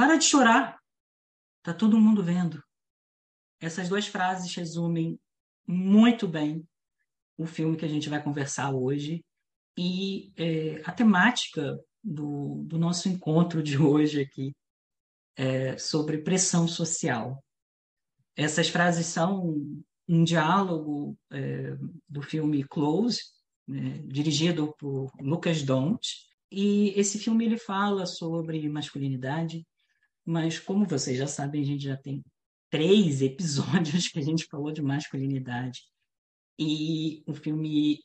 Para de chorar, tá todo mundo vendo. Essas duas frases resumem muito bem o filme que a gente vai conversar hoje e a temática do nosso encontro de hoje aqui é sobre pressão social. Essas frases são um diálogo do filme Close, né, dirigido por Lucas Dont, e esse filme ele fala sobre masculinidade, mas como vocês já sabem, a gente já tem 3 episódios que a gente falou de masculinidade. E o filme,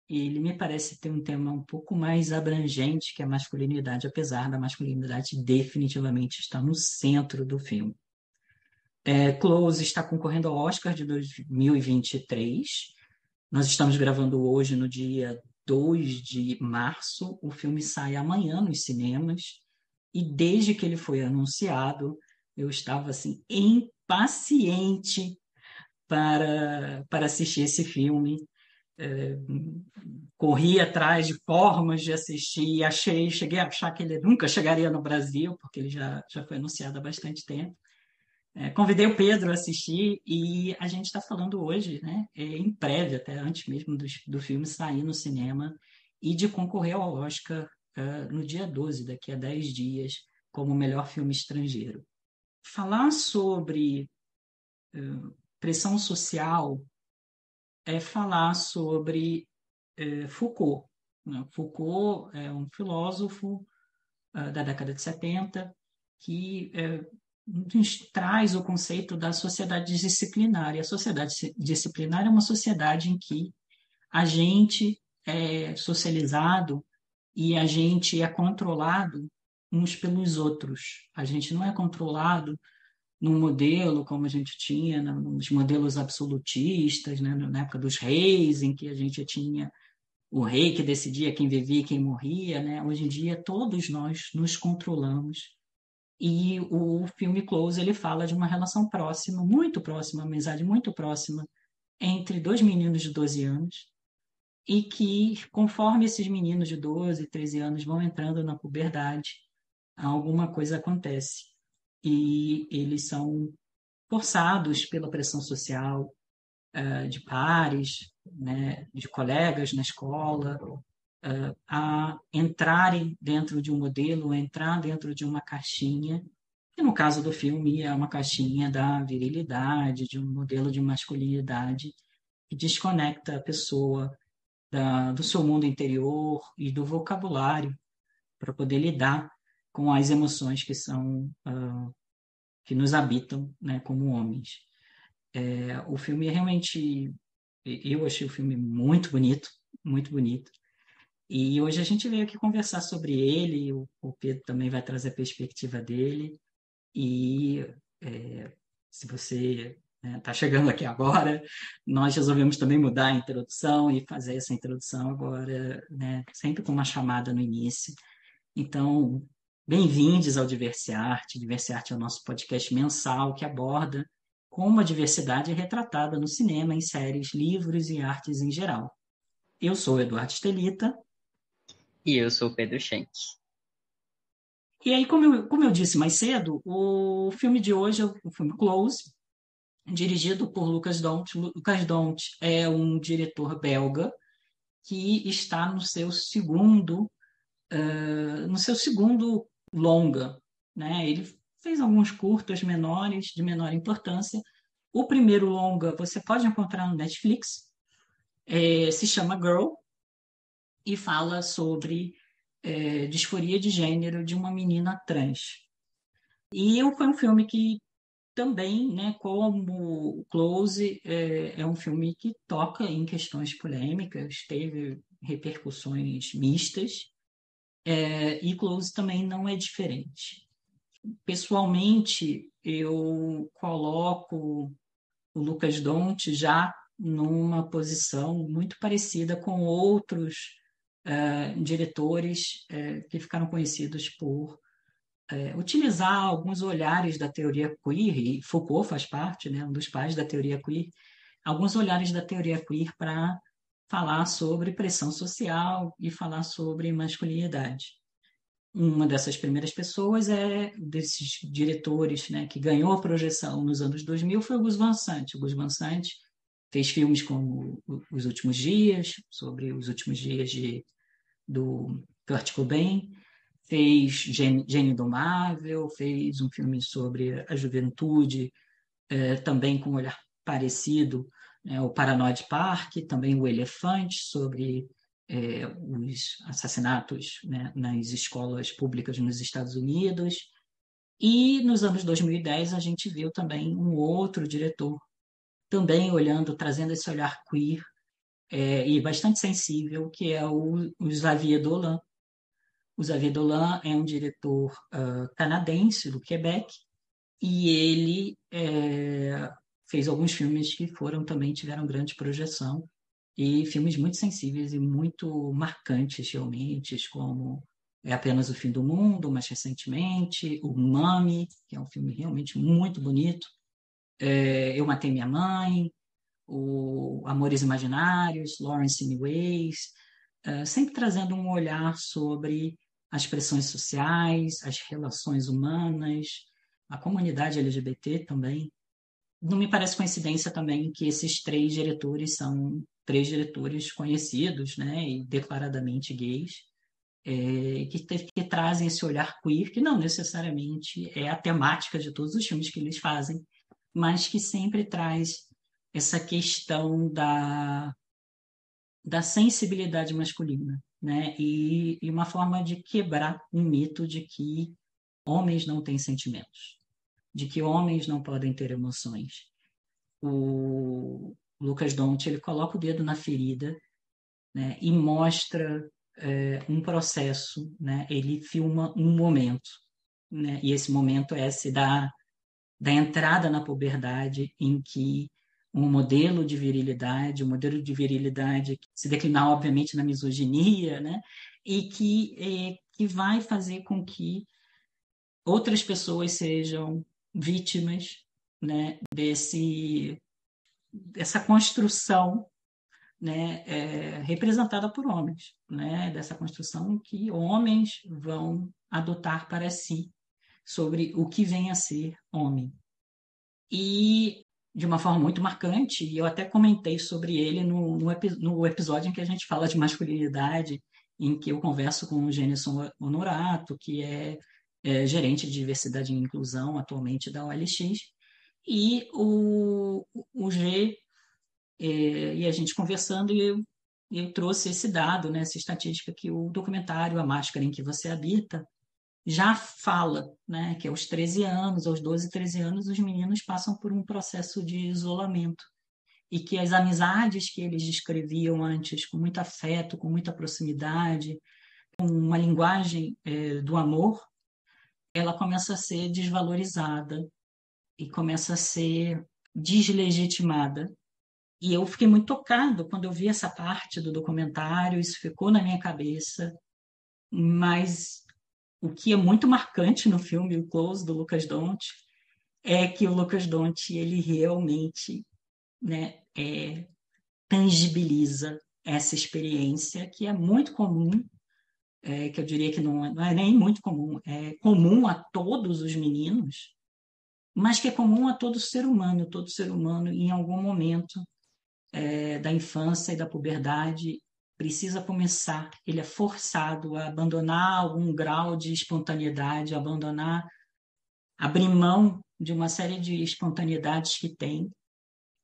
ele me parece ter um tema um pouco mais abrangente que a masculinidade, apesar da masculinidade definitivamente estar no centro do filme. Close está concorrendo ao Oscar de 2023. Nós estamos gravando hoje, no dia 2 de março. O filme sai amanhã nos cinemas. E desde que ele foi anunciado, eu estava assim, impaciente para assistir esse filme. É, Corri atrás de formas de assistir, cheguei a achar que ele nunca chegaria no Brasil, porque ele já foi anunciado há bastante tempo. Convidei o Pedro a assistir e a gente está falando hoje, né, em prévia, até antes mesmo do filme sair no cinema e de concorrer ao Oscar no dia 12, daqui a 10 dias, como melhor filme estrangeiro. Falar sobre pressão social é falar sobre Foucault, né? Foucault é um filósofo da década de 70 que nos traz o conceito da sociedade disciplinar. E a sociedade disciplinar é uma sociedade em que a gente é socializado e a gente é controlado uns pelos outros. A gente não é controlado num modelo como a gente tinha nos modelos absolutistas, né, na época dos reis, em que a gente tinha o rei que decidia quem vivia e quem morria, né? Hoje em dia todos nós nos controlamos e o filme Close ele fala de uma relação próxima, muito próxima, uma amizade muito próxima entre dois meninos de 12 anos e que conforme esses meninos de 12, 13 anos vão entrando na puberdade, alguma coisa acontece e eles são forçados pela pressão social de pares, né, de colegas na escola, a entrarem dentro de um modelo, a entrar dentro de uma caixinha, que no caso do filme é uma caixinha da virilidade, de um modelo de masculinidade que desconecta a pessoa do seu mundo interior e do vocabulário para poder lidar com as emoções que nos habitam, né, como homens. O filme realmente, eu achei o filme muito bonito, muito bonito. E hoje a gente veio aqui conversar sobre ele, o Pedro também vai trazer a perspectiva dele. E se você está chegando aqui agora, nós resolvemos também mudar a introdução e fazer essa introdução agora, né, sempre com uma chamada no início. Então, bem-vindos ao Diversarte. Diversarte é o nosso podcast mensal que aborda como a diversidade é retratada no cinema, em séries, livros e artes em geral. Eu sou o Eduardo Estelita. E eu sou o Pedro Schenck. E aí, como eu disse mais cedo, o filme de hoje é o filme Close, dirigido por Lucas Dont. Lucas Dont é um diretor belga que está no seu segundo longa, né? Ele fez alguns curtas menores, de menor importância. O primeiro longa você pode encontrar no Netflix, se chama Girl e fala sobre disforia de gênero de uma menina trans. E foi um filme que também, né, como Close, é um filme que toca em questões polêmicas, teve repercussões mistas, e Close também não é diferente. Pessoalmente, eu coloco o Lucas Dont já numa posição muito parecida com outros diretores que ficaram conhecidos por utilizar alguns olhares da teoria queer, e Foucault faz parte, né, um dos pais da teoria queer, alguns olhares da teoria queer para falar sobre pressão social e falar sobre masculinidade. Uma dessas primeiras pessoas desses diretores, né, que ganhou a projeção nos anos 2000 foi o Gus Van Sant. O Gus Van Sant fez filmes como Os Últimos Dias, sobre os últimos dias do Kurt Cobain, fez Gênio Indomável, fez um filme sobre a juventude, também com um olhar parecido, né, o Paranoid Park, também o Elefante, sobre os assassinatos, né, nas escolas públicas nos Estados Unidos. E nos anos 2010 a gente viu também um outro diretor, também olhando, trazendo esse olhar queer e bastante sensível, que é o Xavier Dolan. O Xavier Dolan é um diretor canadense do Quebec, e ele fez alguns filmes que também tiveram grande projeção, e filmes muito sensíveis e muito marcantes realmente, como É Apenas o Fim do Mundo, mais recentemente, o Mummy, que é um filme realmente muito bonito, Eu Matei Minha Mãe, o Amores Imaginários, Lawrence Anyways, sempre trazendo um olhar sobre as pressões sociais, as relações humanas, a comunidade LGBT também. Não me parece coincidência também que esses três diretores são três diretores conhecidos, né, e declaradamente gays, que trazem esse olhar queer, que não necessariamente é a temática de todos os filmes que eles fazem, mas que sempre traz essa questão da sensibilidade masculina, né? E uma forma de quebrar um mito de que homens não têm sentimentos, de que homens não podem ter emoções. O Lucas Dont, ele coloca o dedo na ferida, né? E mostra um processo, né? Ele filma um momento, né? E esse momento é esse da entrada na puberdade, em que um modelo de virilidade que se declinar, obviamente, na misoginia, né? E que vai fazer com que outras pessoas sejam vítimas, né? Dessa construção, né? Representada por homens, né? Dessa construção que homens vão adotar para si sobre o que vem a ser homem. E de uma forma muito marcante, e eu até comentei sobre ele no episódio em que a gente fala de masculinidade, em que eu converso com o Gênison Honorato, que é gerente de diversidade e inclusão atualmente da OLX, e o G, e a gente conversando, e eu trouxe esse dado, né, essa estatística, que o documentário A Máscara em que Você Habita já fala, né, que aos 13 anos, aos 12, 13 anos, os meninos passam por um processo de isolamento, e que as amizades que eles descreviam antes com muito afeto, com muita proximidade, com uma linguagem do amor, ela começa a ser desvalorizada e começa a ser deslegitimada. E eu fiquei muito tocado quando eu vi essa parte do documentário, isso ficou na minha cabeça, mas o que é muito marcante no filme O Close, do Lucas Dont, é que o Lucas Dont, ele realmente, né, tangibiliza essa experiência que é muito comum, que eu diria que não é nem muito comum, é comum a todos os meninos, mas que é comum a todo ser humano em algum momento da infância e da puberdade precisa começar, ele é forçado a abandonar algum grau de espontaneidade, abrir mão de uma série de espontaneidades que tem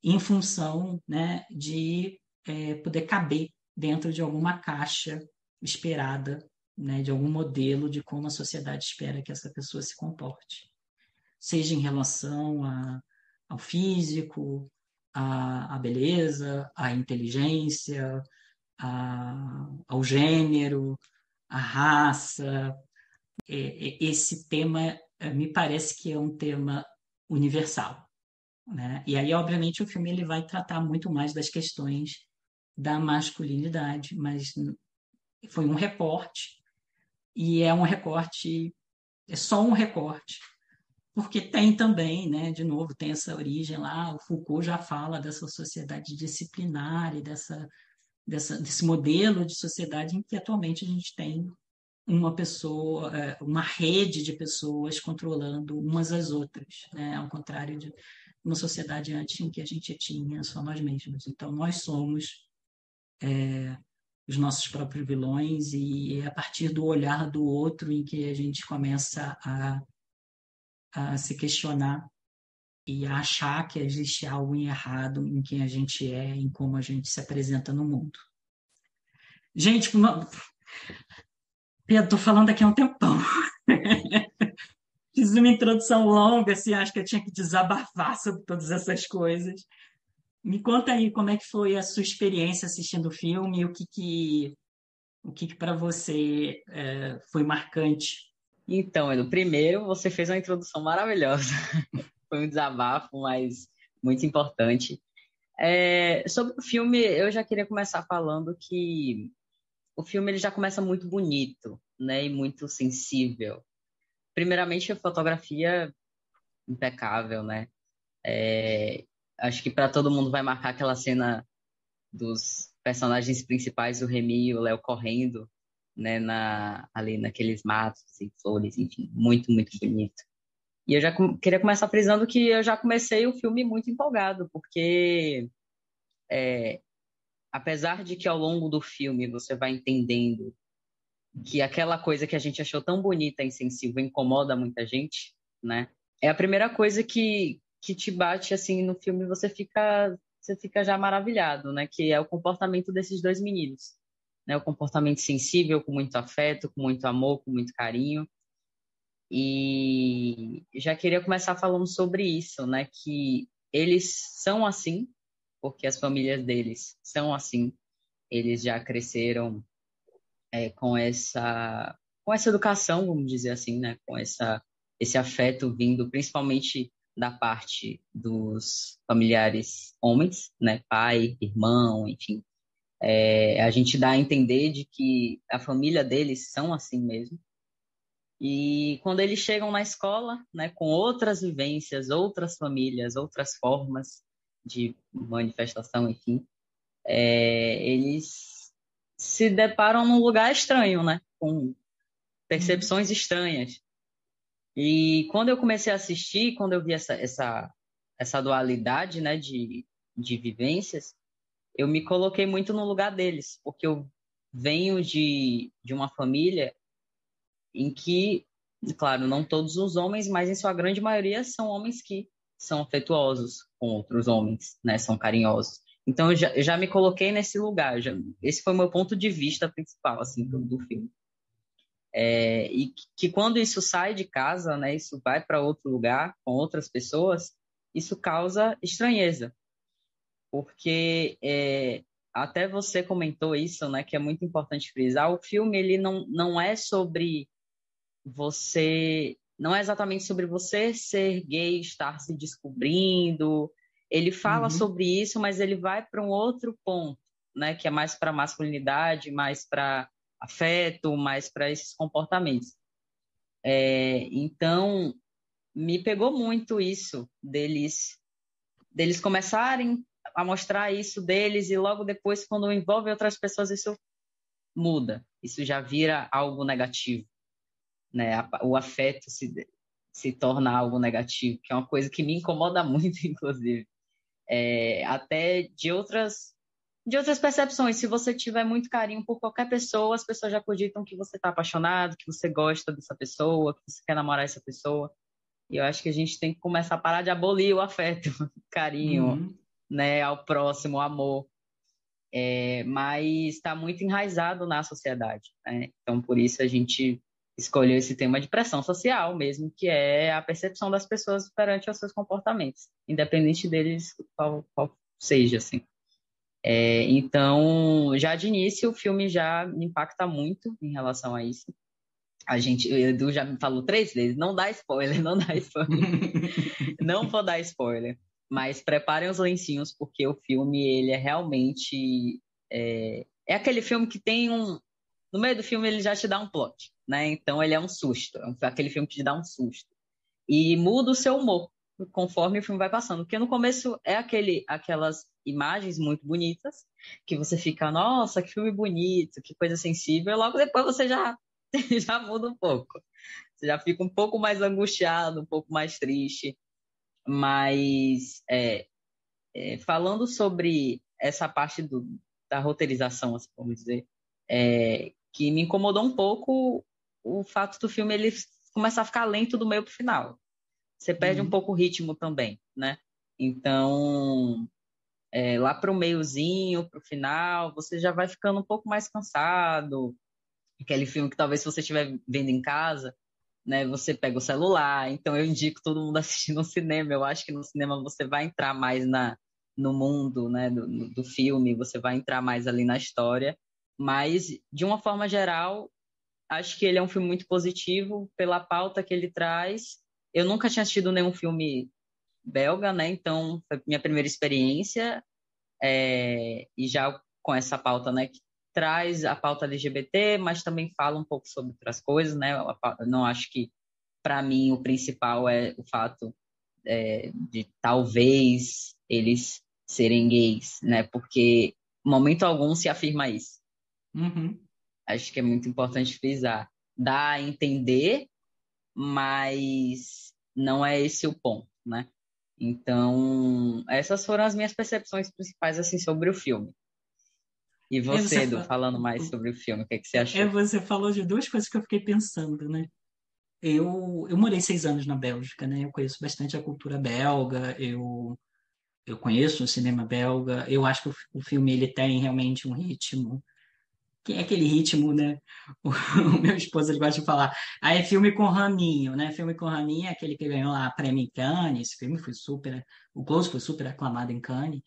em função, né, de poder caber dentro de alguma caixa esperada, né, de algum modelo de como a sociedade espera que essa pessoa se comporte, seja em relação ao físico, à beleza, à inteligência, ao gênero, à raça. Esse tema me parece que é um tema universal, né? E aí, obviamente, o filme ele vai tratar muito mais das questões da masculinidade, mas foi um recorte, e é um recorte, é só um recorte, porque tem também, né, de novo, tem essa origem lá, o Foucault já fala dessa sociedade disciplinar e desse modelo de sociedade em que atualmente a gente tem uma pessoa, uma rede de pessoas controlando umas às outras, né? Ao contrário de uma sociedade antes em que a gente tinha só nós mesmos. Então, nós somos os nossos próprios vilões e é a partir do olhar do outro em que a gente começa a se questionar e a achar que existe algo errado em quem a gente é, em como a gente se apresenta no mundo. Gente, Pedro, estou falando aqui há um tempão. Fiz uma introdução longa, assim, acho que eu tinha que desabafar sobre todas essas coisas. Me conta aí como é que foi a sua experiência assistindo o filme, o que para você foi marcante. Então, Edu, primeiro você fez uma introdução maravilhosa. Foi um desabafo, mas muito importante. Sobre o filme, eu já queria começar falando que o filme ele já começa muito bonito, né, e muito sensível. Primeiramente, a fotografia impecável, né? Acho que para todo mundo vai marcar aquela cena dos personagens principais, o Remy e o Léo correndo, né, ali naqueles matos e flores, enfim, muito, muito bonito. E eu já queria começar frisando que eu já comecei o filme muito empolgado, porque apesar de que ao longo do filme você vai entendendo que aquela coisa que a gente achou tão bonita e sensível incomoda muita gente, né? É a primeira coisa que te bate assim no filme, você fica já maravilhado, né? Que é o comportamento desses dois meninos, né? O comportamento sensível, com muito afeto, com muito amor, com muito carinho. E já queria começar falando sobre isso, né? Que eles são assim, porque as famílias deles são assim. Eles já cresceram com essa educação, vamos dizer assim, né? Esse afeto vindo principalmente da parte dos familiares homens, né? Pai, irmão, enfim. A gente dá a entender de que a família deles são assim mesmo. E quando eles chegam na escola, né, com outras vivências, outras famílias, outras formas de manifestação, enfim, eles se deparam num lugar estranho, né, com percepções estranhas. E quando eu comecei a assistir, quando eu vi essa dualidade, né, de vivências, eu me coloquei muito no lugar deles, porque eu venho de uma família em que, claro, não todos os homens, mas em sua grande maioria são homens que são afetuosos com outros homens, né? São carinhosos. Então, eu já me coloquei nesse lugar. Esse foi o meu ponto de vista principal, assim, do filme. E que quando isso sai de casa, né? Isso vai para outro lugar, com outras pessoas, isso causa estranheza. Porque até você comentou isso, né? Que é muito importante frisar. O filme, ele não é sobre não é exatamente sobre você ser gay, estar se descobrindo. Ele fala Uhum. sobre isso, mas ele vai para um outro ponto, né? Que é mais para masculinidade, mais para afeto, mais para esses comportamentos. Então, me pegou muito isso deles começarem a mostrar isso deles e logo depois, quando envolve outras pessoas, isso muda. Isso já vira algo negativo, né? O afeto se torna algo negativo, que é uma coisa que me incomoda muito, inclusive. Até de outras percepções. Se você tiver muito carinho por qualquer pessoa, as pessoas já acreditam que você está apaixonado, que você gosta dessa pessoa, que você quer namorar essa pessoa. E eu acho que a gente tem que começar a parar de abolir o afeto, carinho, Uhum. né, ao próximo, o amor. Mas está muito enraizado na sociedade, né? Então, por isso a gente escolheu esse tema de pressão social mesmo, que é a percepção das pessoas perante os seus comportamentos, independente deles qual seja, assim. Então, já de início, o filme já me impacta muito em relação a isso. O Edu já me falou 3 vezes, não dá spoiler, não dá spoiler. Não vou dar spoiler, mas preparem os lencinhos, porque o filme, ele é realmente... É aquele filme que tem um... No meio do filme, ele já te dá um plot, né? Então, ele é um susto. Aquele filme que te dá um susto. E muda o seu humor conforme o filme vai passando. Porque no começo é aquelas imagens muito bonitas, que você fica, nossa, que filme bonito, que coisa sensível. E logo depois você já já muda um pouco. Você já fica um pouco mais angustiado, um pouco mais triste. Mas falando sobre essa parte da roteirização, assim, vamos dizer, que me incomodou um pouco o fato do filme ele começar a ficar lento do meio para o final. Você perde um Uhum. pouco o ritmo também, né? Então, lá para o meiozinho, para o final, você já vai ficando um pouco mais cansado. Aquele filme que talvez se você estiver vendo em casa, né, você pega o celular. Então, eu indico todo mundo assistir no cinema. Eu acho que no cinema você vai entrar mais no mundo, né, do filme, você vai entrar mais ali na história. Mas, de uma forma geral, acho que ele é um filme muito positivo pela pauta que ele traz. Eu nunca tinha assistido nenhum filme belga, né? Então, foi minha primeira experiência. E já com essa pauta, né? Que traz a pauta LGBT, mas também fala um pouco sobre outras coisas, né? Eu não acho que, para mim, o principal é o fato de talvez eles serem gays, né? Porque em momento algum se afirma isso. Uhum. Acho que é muito importante frisar. Dá a entender, mas não é esse o ponto, né? Então, essas foram as minhas percepções principais assim sobre o filme. E É, você, você, Edu, fa- falando mais sobre o filme, o que é que você achou? você falou de duas coisas que eu fiquei pensando, né? Eu morei 6 anos na Bélgica, né? Eu conheço bastante a cultura belga, eu conheço o cinema belga. Eu acho que o filme ele tem realmente um ritmo, que é aquele ritmo, né? O meu esposo ele gosta de falar, é filme com raminho, né? Filme com raminho é aquele que ganhou lá a Prêmio em Cannes. Esse filme foi super, o Close foi super aclamado em Cannes.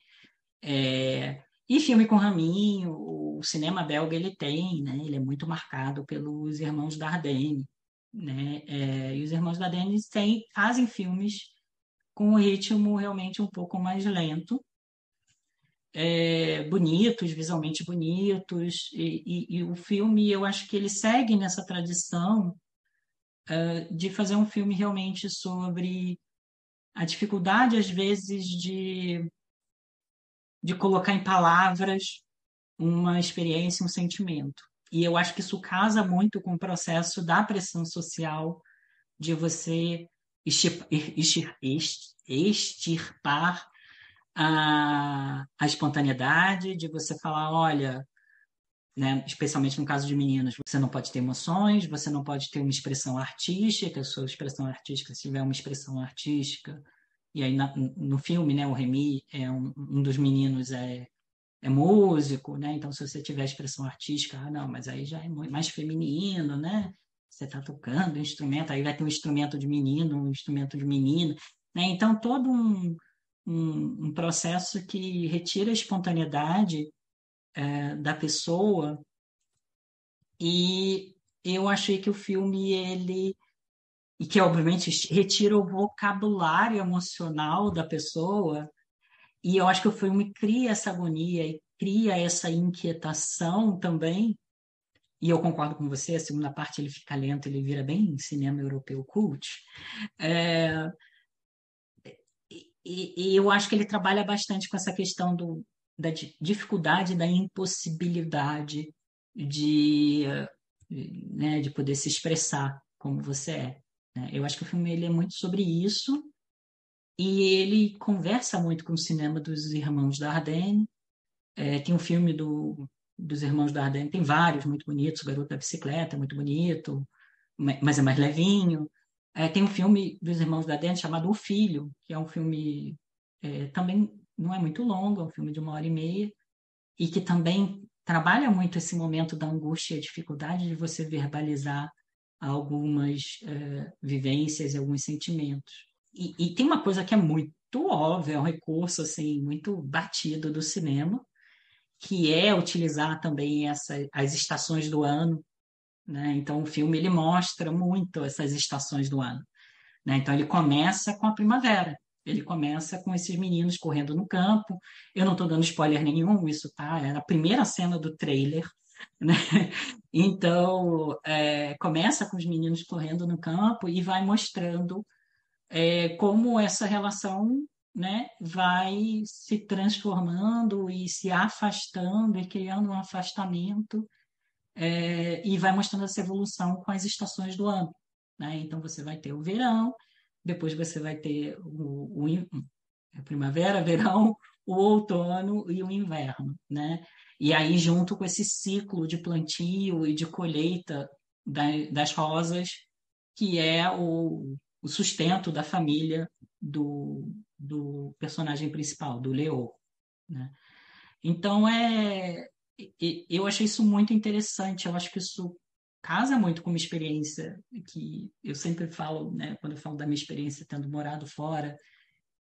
E filme com raminho, o cinema belga ele tem, né? Ele é muito marcado pelos irmãos Dardenne, né? E os irmãos Dardenne fazem filmes com um ritmo realmente um pouco mais lento, bonitos, visualmente bonitos, e o filme eu acho que ele segue nessa tradição de fazer um filme realmente sobre a dificuldade às vezes de colocar em palavras uma experiência, um sentimento. E eu acho que isso casa muito com o processo da pressão social de você extirpar a espontaneidade, de você falar, olha, né, especialmente no caso de meninas, você não pode ter emoções, você não pode ter uma expressão artística, a sua expressão artística, se tiver uma expressão artística, e aí no filme, né, o Remy um dos meninos é músico, né? Então, se você tiver expressão artística, não, mas aí já é mais feminino, né? Você está tocando um instrumento, aí vai ter um instrumento de menino, um instrumento de menina, né? Então, todo um processo que retira a espontaneidade da pessoa e eu achei que o filme, e que obviamente retira o vocabulário emocional da pessoa, e eu acho que o filme cria essa agonia e cria essa inquietação também. E eu concordo com você, a segunda parte ele fica lento, ele vira bem cinema europeu cult. É, e eu acho que ele trabalha bastante com essa questão da dificuldade, da impossibilidade de, né, de poder se expressar como você é. Né? Eu acho que o filme ele é muito sobre isso e ele conversa muito com o cinema dos irmãos Dardenne. Tem um filme dos Irmãos Dardenne, tem vários muito bonitos, O Garoto da Bicicleta, é muito bonito, mas é mais levinho. Tem um filme dos Irmãos Dardenne chamado O Filho, que é um filme também não é muito longo, é um filme de 1 hora e meia, e que também trabalha muito esse momento da angústia e a dificuldade de você verbalizar algumas vivências e alguns sentimentos. E tem uma coisa que é muito óbvia, é um recurso assim muito batido do cinema, que é utilizar também as estações do ano, né? Então o filme ele mostra muito essas estações do ano, né? Então ele começa com a primavera, ele começa com esses meninos correndo no campo. Eu não estou dando spoiler nenhum, isso tá? É a primeira cena do trailer, né? Então começa com os meninos correndo no campo e vai mostrando como essa relação, né, vai se transformando e se afastando e criando um afastamento e vai mostrando essa evolução com as estações do ano, né? Então você vai ter o verão, depois você vai ter a primavera, verão, o outono e o inverno, né? E aí, junto com esse ciclo de plantio e de colheita das rosas, que é o sustento da família do personagem principal, do Leo, né? Então, eu achei isso muito interessante. Eu acho que isso casa muito com uma experiência que eu sempre falo, né, quando eu falo da minha experiência tendo morado fora,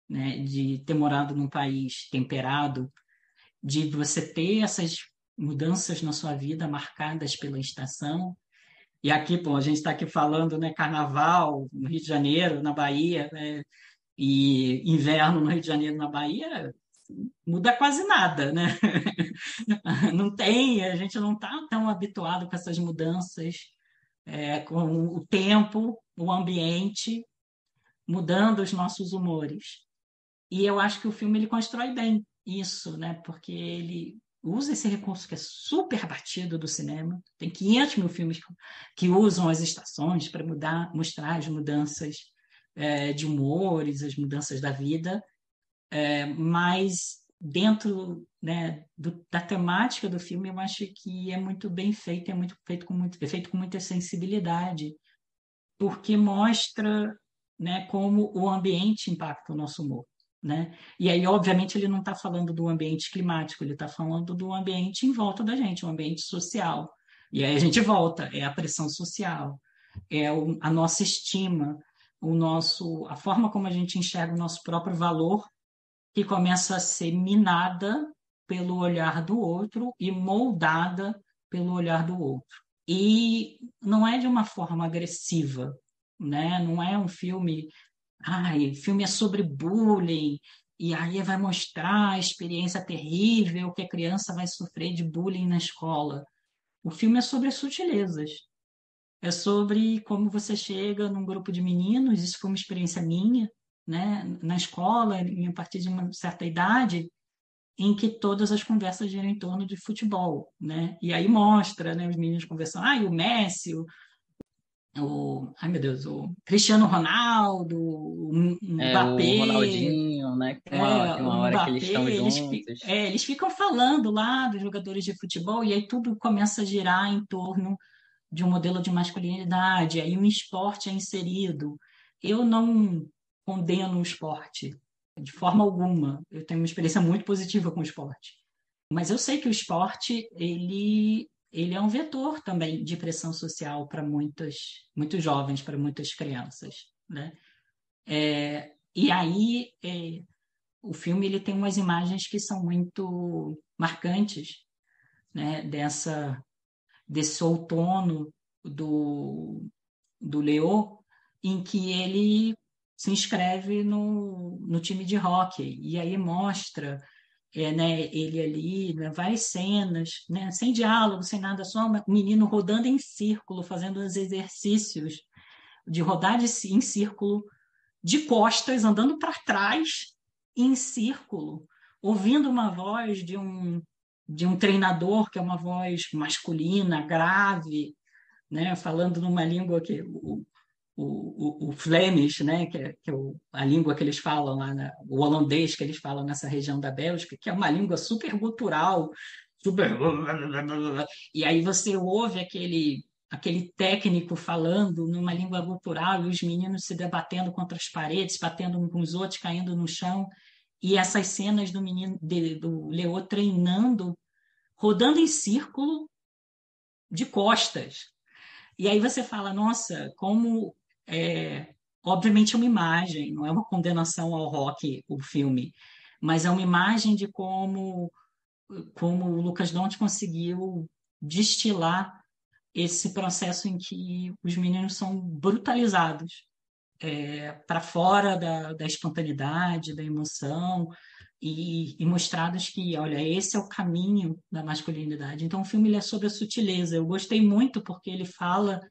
né, de ter morado num país temperado, de você ter essas mudanças na sua vida marcadas pela estação. E aqui, pô, a gente está aqui falando, né, carnaval no Rio de Janeiro, na Bahia, né, e inverno no Rio de Janeiro, na Bahia, muda quase nada, né? Não tem, a gente não está tão habituado com essas mudanças, com o tempo, o ambiente, mudando os nossos humores. E eu acho que o filme ele constrói bem isso, né? Porque ele usa esse recurso que é super batido do cinema. Tem 500 mil filmes que usam as estações para mostrar as mudanças de humores, as mudanças da vida, mas dentro, né, da temática do filme, eu acho que é muito bem feito, é feito com muita sensibilidade, porque mostra, né, como o ambiente impacta o nosso humor, né? E aí, obviamente, ele não está falando do ambiente climático, ele está falando do ambiente em volta da gente, o ambiente social. E aí a gente volta, é a pressão social, a nossa estima, a forma como a gente enxerga o nosso próprio valor, que começa a ser minada pelo olhar do outro e moldada pelo olhar do outro. E não é de uma forma agressiva, né? Não é um filme, filme é sobre bullying, e aí vai mostrar a experiência terrível que a criança vai sofrer de bullying na escola. O filme é sobre as sutilezas. É sobre como você chega num grupo de meninos, isso foi uma experiência minha, né? Na escola, a partir de uma certa idade, em que todas as conversas giram em torno de futebol, né? E aí mostra, né, os meninos conversando, e o Messi, ai meu Deus, o Cristiano Ronaldo, o O Mbappé, Ronaldinho, né? Tem uma hora que eles estão juntos. eles ficam falando lá dos jogadores de futebol e aí tudo começa a girar em torno de um modelo de masculinidade, aí um esporte é inserido. Eu não condeno o esporte de forma alguma. Eu tenho uma experiência muito positiva com o esporte. Mas eu sei que o esporte, ele é um vetor também de pressão social para muitos jovens, para muitas crianças, né? E aí, o filme ele tem umas imagens que são muito marcantes, né? Desse outono do Leo, em que ele se inscreve no time de hóquei. E aí mostra né, ele ali, né, várias cenas, né, sem diálogo, sem nada, só um menino rodando em círculo, fazendo os exercícios de rodar em círculo, de costas, andando para trás, em círculo, ouvindo uma voz de um treinador, que é uma voz masculina, grave, né, falando numa língua que o Flemish, né, que é a língua que eles falam lá, o holandês que eles falam nessa região da Bélgica, que é uma língua super gutural, super... E aí você ouve aquele técnico falando numa língua gutural e os meninos se debatendo contra as paredes, batendo uns com os outros, caindo no chão. E essas cenas do menino, do Leo treinando, rodando em círculo de costas. E aí você fala, nossa, como obviamente é uma imagem, não é uma condenação ao rock, o filme, mas é uma imagem de como o Lucas Dont conseguiu destilar esse processo em que os meninos são brutalizados para fora da espontaneidade, da emoção, e mostrados que, olha, esse é o caminho da masculinidade. Então, o filme ele é sobre a sutileza. Eu gostei muito porque ele fala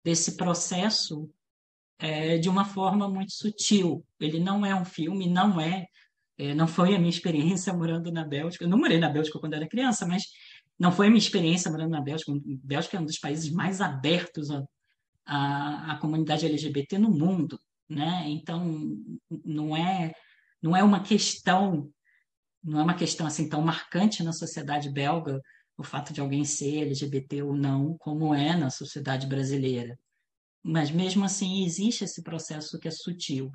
desse processo de uma forma muito sutil. Ele não é um filme, não foi a minha experiência morando na Bélgica. Eu não morei na Bélgica quando era criança, mas não foi a minha experiência morando na Bélgica. A Bélgica é um dos países mais abertos à comunidade LGBT no mundo, né? Então, não é, não é uma questão, não é uma questão assim tão marcante na sociedade belga o fato de alguém ser LGBT ou não, como é na sociedade brasileira. Mas mesmo assim existe esse processo que é sutil.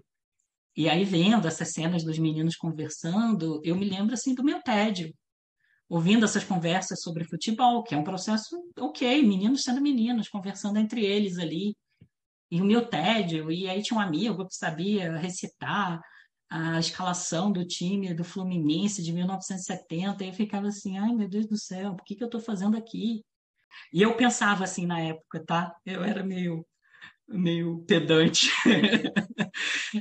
E aí vendo essas cenas dos meninos conversando, eu me lembro assim do meu tédio, ouvindo essas conversas sobre futebol, que é um processo ok, meninos sendo meninos, conversando entre eles ali, e o meu tédio, e aí tinha um amigo que sabia recitar a escalação do time do Fluminense de 1970, e eu ficava assim, ai meu Deus do céu, por que que eu estou fazendo aqui? E eu pensava assim na época, tá? Eu era meio pedante.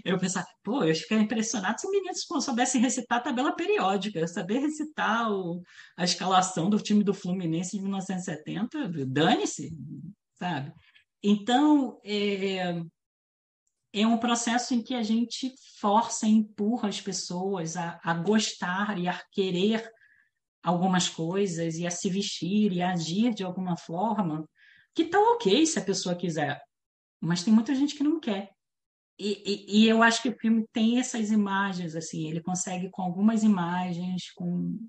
Eu pensava, pô, eu ficaria impressionado se os meninos soubessem recitar a tabela periódica, saber recitar a escalação do time do Fluminense de 1970, dane-se, sabe? Então, é um processo em que a gente força e empurra as pessoas a gostar e a querer algumas coisas e a se vestir e a agir de alguma forma, que tá ok se a pessoa quiser, mas tem muita gente que não quer. E eu acho que o filme tem essas imagens, assim, ele consegue com algumas imagens,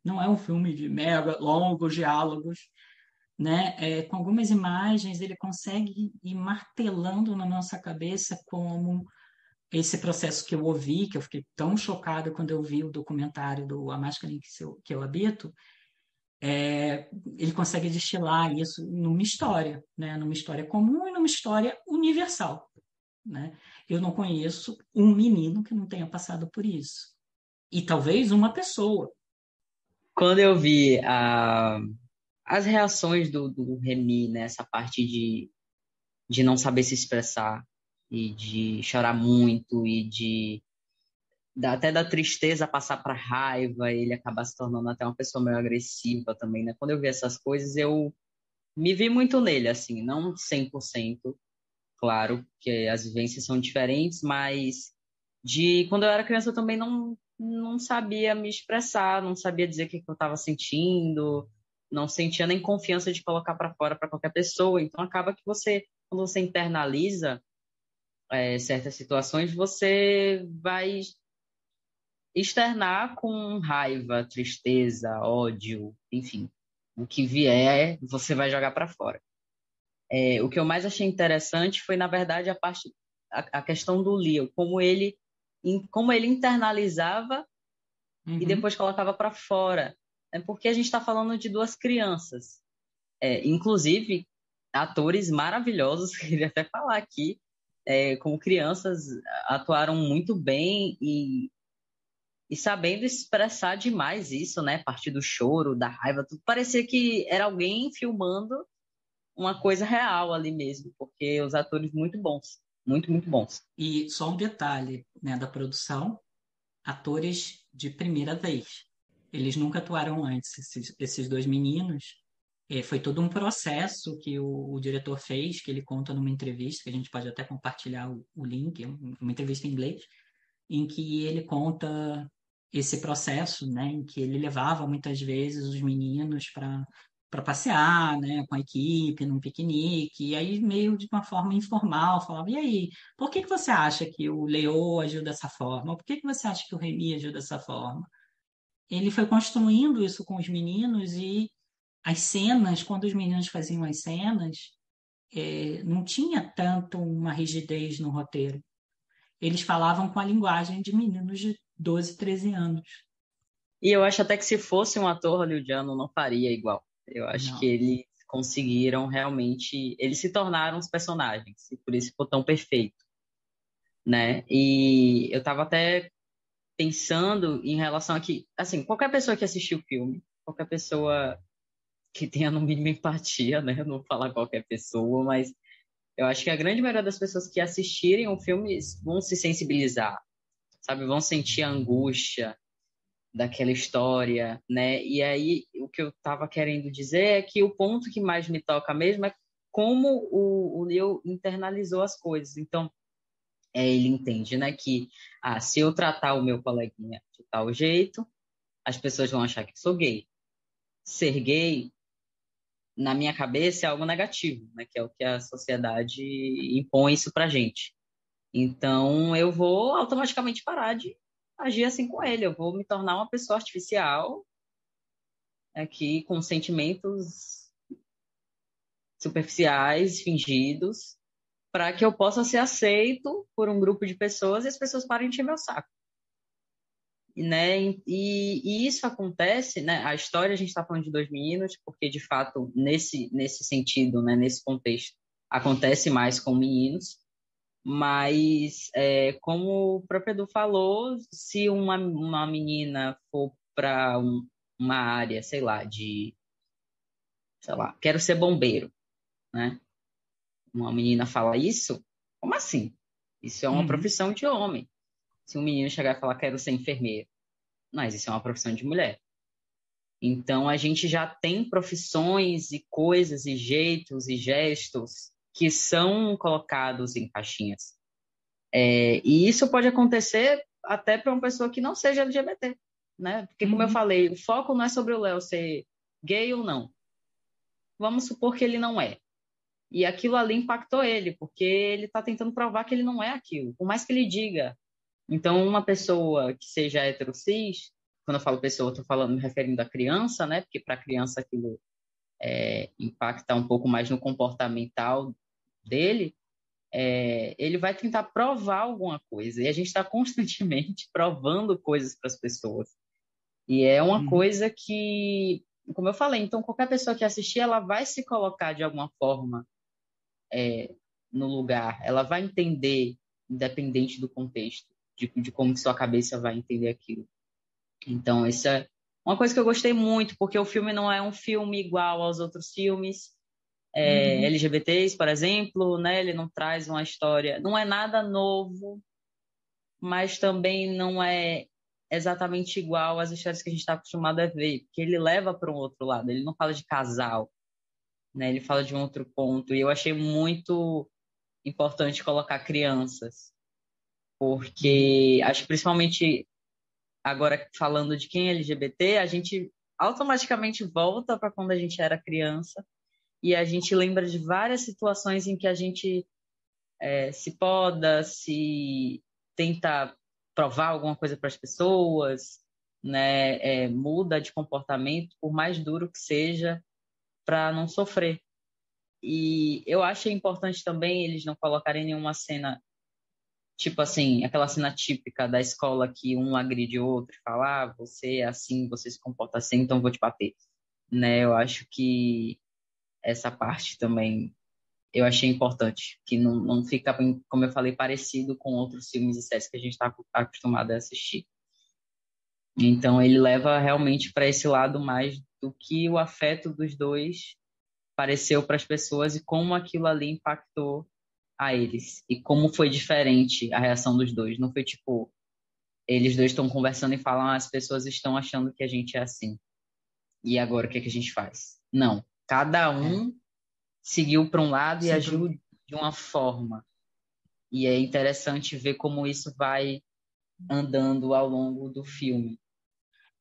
não é um filme de mega longos diálogos, né? Com algumas imagens ele consegue ir martelando na nossa cabeça como esse processo que eu ouvi, que eu fiquei tão chocada quando eu vi o documentário do A Máscara em que eu Habito, ele consegue destilar isso numa história, né? Numa história comum e numa história universal, né? Eu não conheço um menino que não tenha passado por isso. E talvez uma pessoa. Quando eu vi as reações do Remy nessa parte de não saber se expressar e de chorar muito e até da tristeza passar para raiva, ele acabar se tornando até uma pessoa meio agressiva também, né? Quando eu vi essas coisas, eu me vi muito nele, assim, não 100%, claro, que as vivências são diferentes, mas de quando eu era criança eu também não sabia me expressar, não sabia dizer o que que eu estava sentindo, não sentia nem confiança de colocar para fora para qualquer pessoa. Então acaba que você, quando você internaliza certas situações, você vai externar com raiva, tristeza, ódio, enfim, o que vier, você vai jogar para fora. O que eu mais achei interessante foi, na verdade, a questão do Leo, como ele internalizava e Uhum. depois colocava para fora. É porque a gente está falando de duas crianças, inclusive atores maravilhosos, queria até falar aqui, como crianças atuaram muito bem e sabendo expressar demais isso, né? A partir do choro, da raiva, tudo parecia que era alguém filmando uma coisa real ali mesmo, porque os atores muito bons, muito, muito bons. E só um detalhe, né, da produção, atores de primeira vez. Eles nunca atuaram antes, esses dois meninos. Foi todo um processo que o diretor fez, que ele conta numa entrevista, que a gente pode até compartilhar o link, uma entrevista em inglês, em que ele conta esse processo, né, em que ele levava muitas vezes os meninos para passear, né, com a equipe, num piquenique, e aí meio de uma forma informal falava, e aí, por que que você acha que o Leo agiu dessa forma? Por que que você acha que o Remy agiu dessa forma? Ele foi construindo isso com os meninos e as cenas, quando os meninos faziam as cenas, não tinha tanto uma rigidez no roteiro. Eles falavam com a linguagem de meninos de 12, 13 anos. E eu acho até que se fosse um ator hollywoodiano, não faria igual. Eu acho que Não. eles conseguiram realmente. Eles se tornaram os personagens, e por isso ficou tão perfeito, né? E eu tava até pensando em relação a que, assim, qualquer pessoa que assistiu o filme, qualquer pessoa que tenha no mínimo empatia, né? Eu não vou falar qualquer pessoa, mas eu acho que a grande maioria das pessoas que assistirem o filme vão se sensibilizar, sabe? Vão sentir a angústia daquela história, né? E aí o que eu estava querendo dizer é que o ponto que mais me toca mesmo é como o Leo internalizou as coisas. Então, ele entende, né, que se eu tratar o meu coleguinha de tal jeito, as pessoas vão achar que eu sou gay. Ser gay na minha cabeça, é algo negativo, né? Que é o que a sociedade impõe isso pra gente. Então, eu vou automaticamente parar de agir assim com ele. Eu vou me tornar uma pessoa artificial, aqui, com sentimentos superficiais, fingidos, para que eu possa ser aceito por um grupo de pessoas e as pessoas parem de encher meu saco. Né? E isso acontece, né? A história, a gente está falando de dois meninos, porque de fato, nesse sentido, né? Nesse contexto, acontece mais com meninos, mas como o próprio Edu falou, se uma menina for para uma área, sei lá, sei lá, quero ser bombeiro, né? Uma menina fala isso, como assim? Isso é uma Uhum. profissão de homem. Se um menino chegar e falar quero ser enfermeiro, mas isso é uma profissão de mulher. Então, a gente já tem profissões e coisas e jeitos e gestos que são colocados em caixinhas. E isso pode acontecer até para uma pessoa que não seja LGBT, né? Porque, como eu Uhum. falei, o foco não é sobre o Léo ser gay ou não. Vamos supor que ele não é. E aquilo ali impactou ele, porque ele está tentando provar que ele não é aquilo, por mais que ele diga. Então, uma pessoa que seja heterocis, quando eu falo pessoa, eu estou falando, me referindo à criança, né? Porque para a criança aquilo impacta um pouco mais no comportamental dele, ele vai tentar provar alguma coisa. E a gente está constantemente provando coisas para as pessoas. E é uma Uhum. coisa que, como eu falei, então qualquer pessoa que assistir, ela vai se colocar de alguma forma no lugar, ela vai entender, independente do contexto, de como que sua cabeça vai entender aquilo. Então, isso é uma coisa que eu gostei muito, porque o filme não é um filme igual aos outros filmes Uhum. LGBTs, por exemplo, né? Ele não traz uma história, não é nada novo, mas também não é exatamente igual às histórias que a gente está acostumado a ver, porque ele leva para um outro lado, ele não fala de casal, né? Ele fala de um outro ponto, e eu achei muito importante colocar crianças, Uhum. porque acho que principalmente agora falando de quem é LGBT, a gente automaticamente volta para quando a gente era criança e a gente lembra de várias situações em que a gente se poda, se tenta provar alguma coisa para as pessoas, né? Muda de comportamento, por mais duro que seja, para não sofrer. E eu achei importante também eles não colocarem nenhuma cena, tipo assim, aquela cena típica da escola que um agride o outro e fala, você é assim, você se comporta assim, então eu vou te bater. Né? Eu acho que essa parte também eu achei importante, que não fica, como eu falei, parecido com outros filmes e séries que a gente está acostumado a assistir. Então ele leva realmente para esse lado mais do que o afeto dos dois pareceu para as pessoas e como aquilo ali impactou a eles e como foi diferente a reação dos dois. Não foi tipo, eles dois estão conversando e falam, as pessoas estão achando que a gente é assim. E agora o que é que a gente faz? Não. Cada É, um seguiu para um lado e sempre. agiu de uma forma. E é interessante ver como isso vai andando ao longo do filme.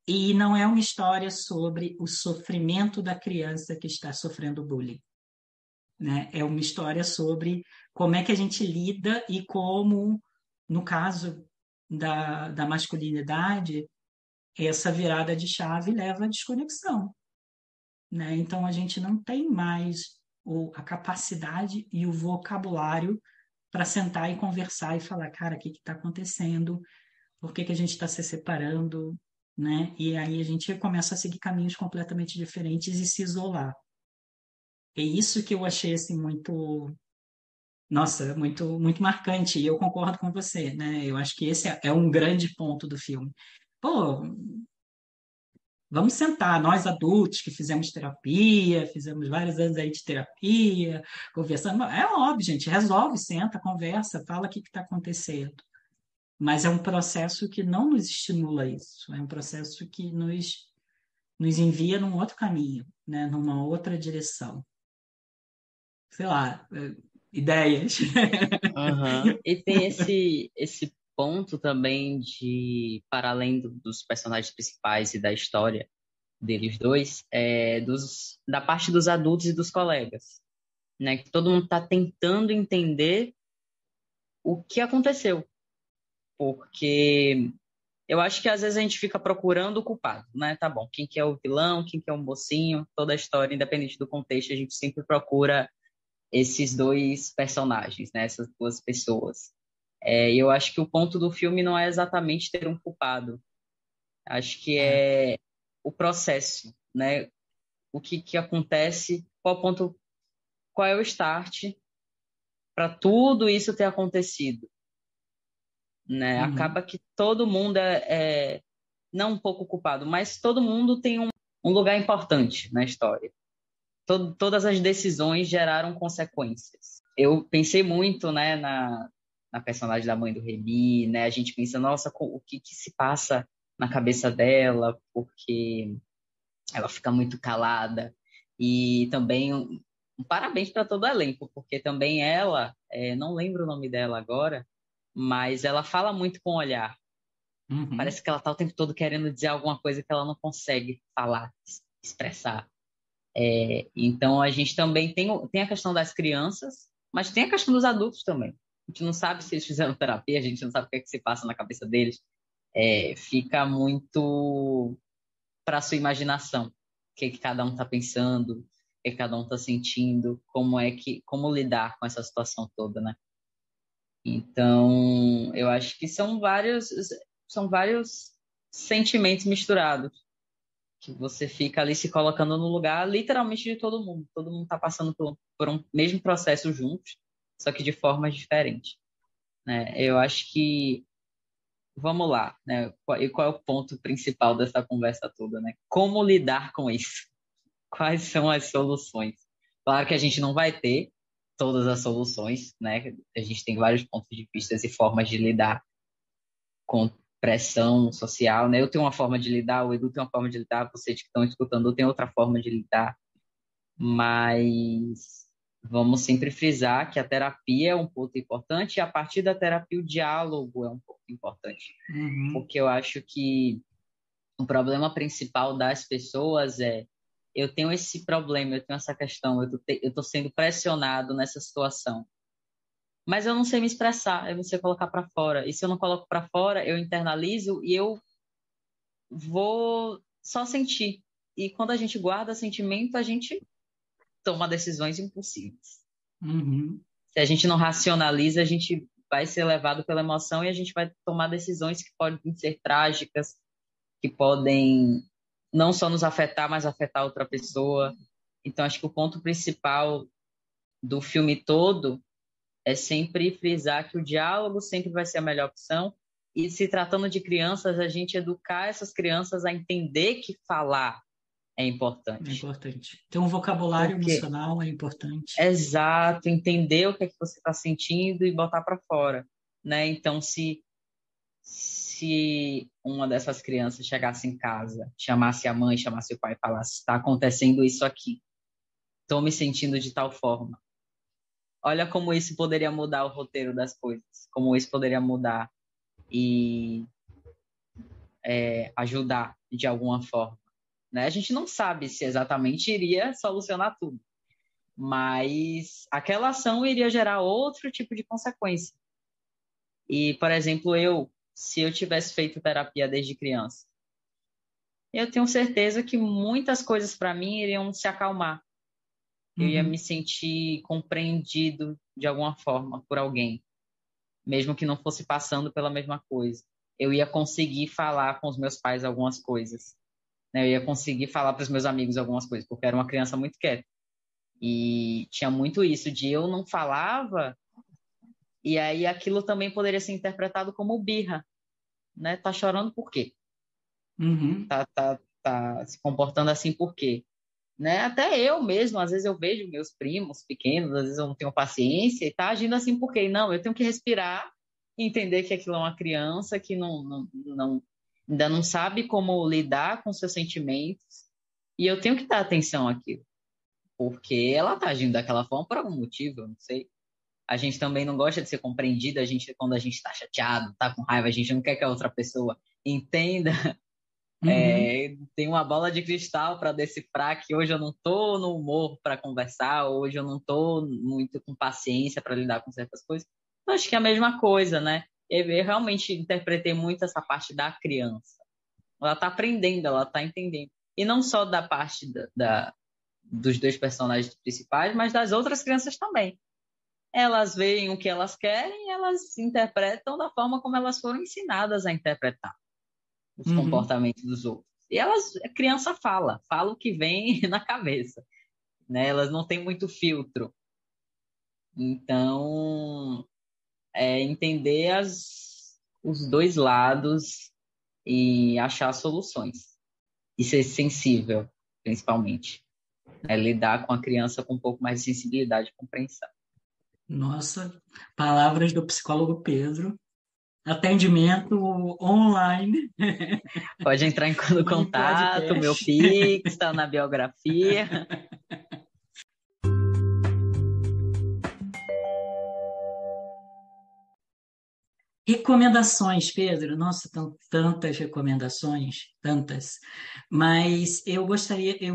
E não é uma história sobre o sofrimento da criança que está sofrendo bullying, né? É uma história sobre como é que a gente lida e como, no caso da masculinidade, essa virada de chave leva à desconexão, né? Então a gente não tem mais a capacidade e o vocabulário para sentar e conversar e falar, cara, o que está acontecendo? Por que que a gente está se separando? Né? E aí a gente começa a seguir caminhos completamente diferentes e se isolar. É isso que eu achei assim muito, nossa, muito marcante. E eu concordo com você, né? Eu acho que esse é um grande ponto do filme. Pô, vamos sentar, nós adultos que fizemos terapia, fizemos vários anos aí de terapia, conversando. É óbvio, gente, resolve, senta, conversa, fala o que está acontecendo. Mas é um processo que não nos estimula isso, é um processo que nos envia num outro caminho, né? Numa outra direção. Sei lá, ideias. Uhum. E tem esse ponto também de, para além dos personagens principais e da história, deles dois, da parte dos adultos e dos colegas, né? Que todo mundo está tentando entender o que aconteceu, porque eu acho que às vezes a gente fica procurando o culpado, né? Tá bom, quem que é o vilão, quem que é o mocinho, toda a história, independente do contexto, a gente sempre procura esses dois personagens, né? Essas duas pessoas. E eu acho que o ponto do filme não é exatamente ter um culpado, acho que É. é o processo, né? O que que acontece, qual é o start para tudo isso ter acontecido, né? Uhum. Acaba que todo mundo não um pouco culpado, mas todo mundo tem um lugar importante na história. Todas as decisões geraram consequências. Eu pensei muito, né, na personagem da mãe do Remy, né? A gente pensa, nossa, o que que se passa na cabeça dela, porque ela fica muito calada. E também um parabéns para todo o elenco, porque também ela, não lembro o nome dela agora, mas ela fala muito com o olhar. Uhum. Parece que ela está o tempo todo querendo dizer alguma coisa que ela não consegue falar, expressar. Então, a gente também tem a questão das crianças, mas tem a questão dos adultos também. A gente não sabe se eles fizeram terapia, a gente não sabe o que é que se passa na cabeça deles. Fica muito para a sua imaginação. O que é que cada um está pensando, o que é que cada um está sentindo, como lidar com essa situação toda, né? Então, eu acho que são vários sentimentos misturados que você fica ali se colocando no lugar literalmente de todo mundo. Todo mundo está passando por um mesmo processo juntos, só que de formas diferentes, né? Eu acho que, vamos lá, né? E qual é o ponto principal dessa conversa toda, né? Como lidar com isso? Quais são as soluções? Claro que a gente não vai ter todas as soluções, né? A gente tem vários pontos de vista e formas de lidar com pressão social, né? Eu tenho uma forma de lidar, o Edu tem uma forma de lidar, vocês que estão escutando tem outra forma de lidar, mas vamos sempre frisar que a terapia é um ponto importante e a partir da terapia o diálogo é um ponto importante, Uhum. porque eu acho que o problema principal das pessoas eu tenho esse problema, eu tenho essa questão, eu tô sendo pressionado nessa situação, mas eu não sei me expressar, eu não sei colocar para fora. E se eu não coloco para fora, eu internalizo e eu vou só sentir. E quando a gente guarda sentimento, a gente toma decisões impossíveis. Uhum. Se a gente não racionaliza, a gente vai ser levado pela emoção e a gente vai tomar decisões que podem ser trágicas, que podem não só nos afetar, mas afetar outra pessoa. Então, acho que o ponto principal do filme todo é sempre frisar que o diálogo sempre vai ser a melhor opção. E se tratando de crianças, a gente educar essas crianças a entender que falar é É importante. importante. Ter um vocabulário Porque emocional é importante. é exato, entender o que é que você está sentindo e botar para fora, né? Então, se uma dessas crianças chegasse em casa, chamasse a mãe, chamasse o pai e falasse: está acontecendo isso aqui, estou me sentindo de tal forma. Olha como isso poderia mudar o roteiro das coisas, como isso poderia mudar e ajudar de alguma forma, né? A gente não sabe se exatamente iria solucionar tudo, mas aquela ação iria gerar outro tipo de consequência. E, por exemplo, se eu tivesse feito terapia desde criança, eu tenho certeza que muitas coisas para mim iriam se acalmar. Eu ia me Uhum. sentir compreendido de alguma forma por alguém, mesmo que não fosse passando pela mesma coisa. Eu ia conseguir falar com os meus pais algumas coisas, né? Eu ia conseguir falar para os meus amigos algumas coisas, porque eu era uma criança muito quieta. E tinha muito isso de eu não falava, e aí aquilo também poderia ser interpretado como birra, né? Tá chorando por quê? Uhum. Tá se comportando assim por quê? Né? Até eu mesmo, às vezes eu vejo meus primos pequenos, às vezes eu não tenho paciência e tá agindo assim por quê? Não, eu tenho que respirar e entender que aquilo é uma criança que ainda não sabe como lidar com seus sentimentos e eu tenho que dar atenção àquilo, porque ela tá agindo daquela forma por algum motivo, eu não sei. A gente também não gosta de ser compreendido, quando a gente está chateado, tá com raiva, a gente não quer que a outra pessoa entenda Uhum. Tem uma bola de cristal para decifrar que hoje eu não estou no humor para conversar, hoje eu não estou muito com paciência para lidar com certas coisas. Eu acho que é a mesma coisa, né? Eu realmente interpretei muito essa parte da criança. Ela está aprendendo, ela está entendendo. E não só da parte dos dois personagens principais, mas das outras crianças também. Elas veem o que elas querem e elas interpretam da forma como elas foram ensinadas a interpretar os Uhum. comportamentos dos outros. E a criança fala o que vem na cabeça, né? Elas não têm muito filtro. Então, entender os dois lados e achar soluções. E ser sensível, principalmente. Né? Lidar com a criança com um pouco mais de sensibilidade e compreensão. Nossa, palavras do psicólogo Pedro. Atendimento online Pode entrar em em contato, meu podcast. Pix está na biografia. Recomendações, Pedro. Nossa, tantas recomendações, tantas. Mas eu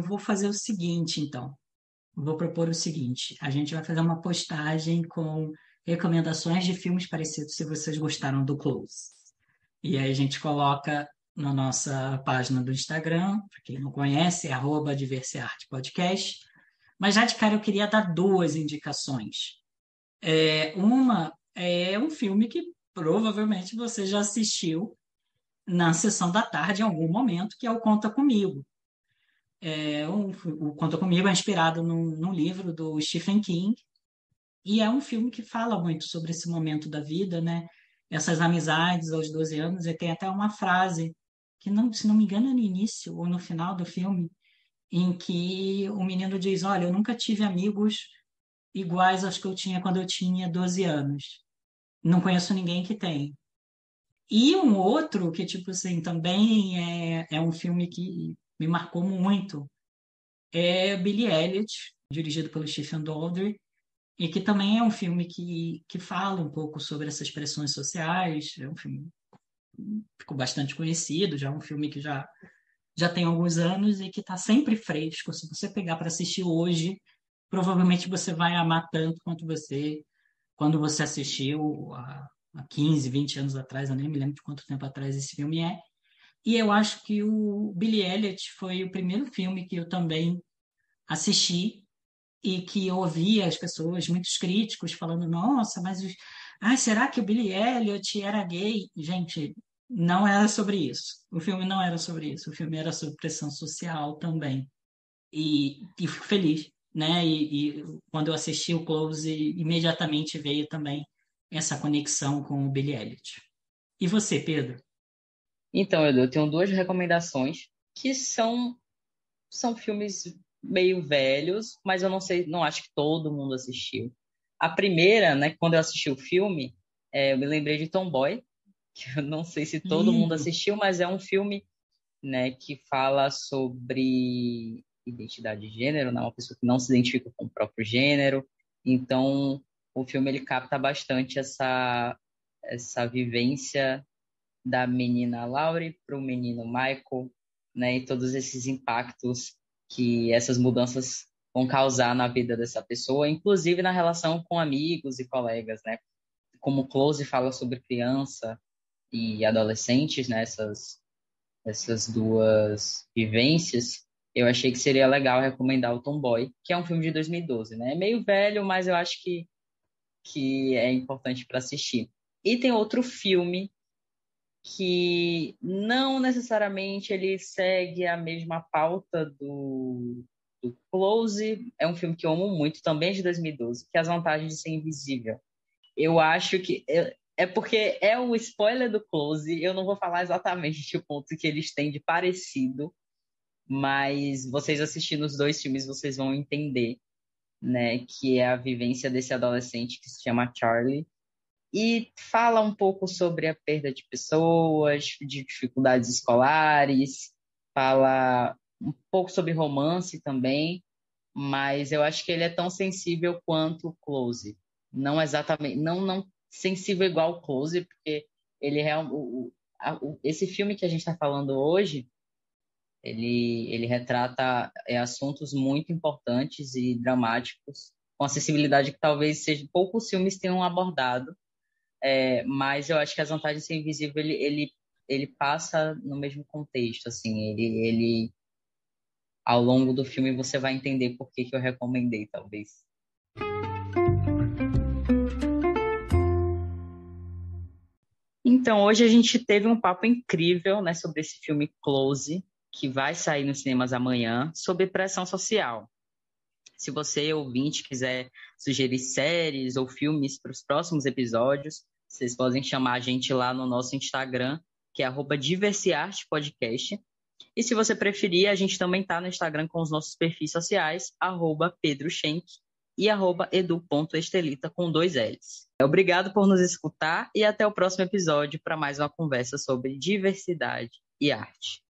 vou fazer o seguinte, então. Vou propor o seguinte: a gente vai fazer uma postagem com recomendações de filmes parecidos, se vocês gostaram do Close. E aí a gente coloca na nossa página do Instagram, para quem não conhece, é @diverseartepodcast. Mas já de cara eu queria dar duas indicações. Uma é um filme que provavelmente você já assistiu na sessão da tarde em algum momento, que é o Conta Comigo. O Conta Comigo é inspirado num livro do Stephen King e é um filme que fala muito sobre esse momento da vida, né? Essas amizades aos 12 anos, e tem até uma frase que, não, se não me engano, é no início ou no final do filme, em que o menino diz: Olha, eu nunca tive amigos iguais aos que eu tinha quando eu tinha 12 anos. Não conheço ninguém que tem. E um outro que, tipo assim, também é um filme que me marcou muito, é Billy Elliot, dirigido pelo Stephen Daldry, e que também é um filme que fala um pouco sobre essas pressões sociais. É um filme que ficou bastante conhecido, já é um filme que já tem alguns anos e que está sempre fresco. Se você pegar para assistir hoje, provavelmente você vai amar tanto quanto você quando você assistiu há 15, 20 anos atrás. Eu nem me lembro de quanto tempo atrás esse filme é. E eu acho que o Billy Elliot foi o primeiro filme que eu também assisti e que eu ouvia as pessoas, muitos críticos, falando: Nossa, será que o Billy Elliot era gay? Gente, não era sobre isso. O filme não era sobre isso. O filme era sobre pressão social também. E fico feliz, né? E quando eu assisti o Close, imediatamente veio também essa conexão com o Billy Elliot. E você, Pedro? Então, Edu, eu tenho duas recomendações que são filmes meio velhos, mas eu não sei, não acho que todo mundo assistiu. A primeira, né, quando eu assisti o filme, eu me lembrei de Tomboy, que eu não sei se todo mundo Lindo. assistiu, mas é um filme, né, que fala sobre identidade de gênero, né, uma pessoa que não se identifica com o próprio gênero. Então, o filme ele capta bastante essa vivência da menina Laurie para o menino Michael, né, e todos esses impactos que essas mudanças vão causar na vida dessa pessoa, inclusive na relação com amigos e colegas, né? Como o Close fala sobre criança e adolescentes, né, essas duas vivências, eu achei que seria legal recomendar o Tomboy, que é um filme de 2012, né? É meio velho, mas eu acho que é importante para assistir. E tem outro filme que não necessariamente ele segue a mesma pauta do Close. É um filme que eu amo muito, também é de 2012, que é As Vantagens de Ser Invisível. Eu acho que é porque é o spoiler do Close, eu não vou falar exatamente o ponto que eles têm de parecido, mas vocês assistindo os dois filmes, vocês vão entender, né, que é a vivência desse adolescente que se chama Charlie, e fala um pouco sobre a perda de pessoas, de dificuldades escolares, fala um pouco sobre romance também, mas eu acho que ele é tão sensível quanto o Close. Não exatamente, não sensível igual o Close, porque ele é esse filme que a gente está falando hoje, Ele retrata assuntos muito importantes e dramáticos, com acessibilidade que talvez poucos filmes tenham abordado, mas eu acho que As Vantagens de Ser Invisível, ele passa no mesmo contexto, assim, ele ao longo do filme você vai entender por que eu recomendei, talvez. Então, hoje a gente teve um papo incrível, né, sobre esse filme Close, que vai sair nos cinemas amanhã, sobre pressão social. Se você, ouvinte, quiser sugerir séries ou filmes para os próximos episódios, vocês podem chamar a gente lá no nosso Instagram, que é @diversiartepodcast. E se você preferir, a gente também está no Instagram com os nossos perfis sociais, @pedroschenk e @edu.estelita com 2 L's. Obrigado por nos escutar e até o próximo episódio para mais uma conversa sobre diversidade e arte.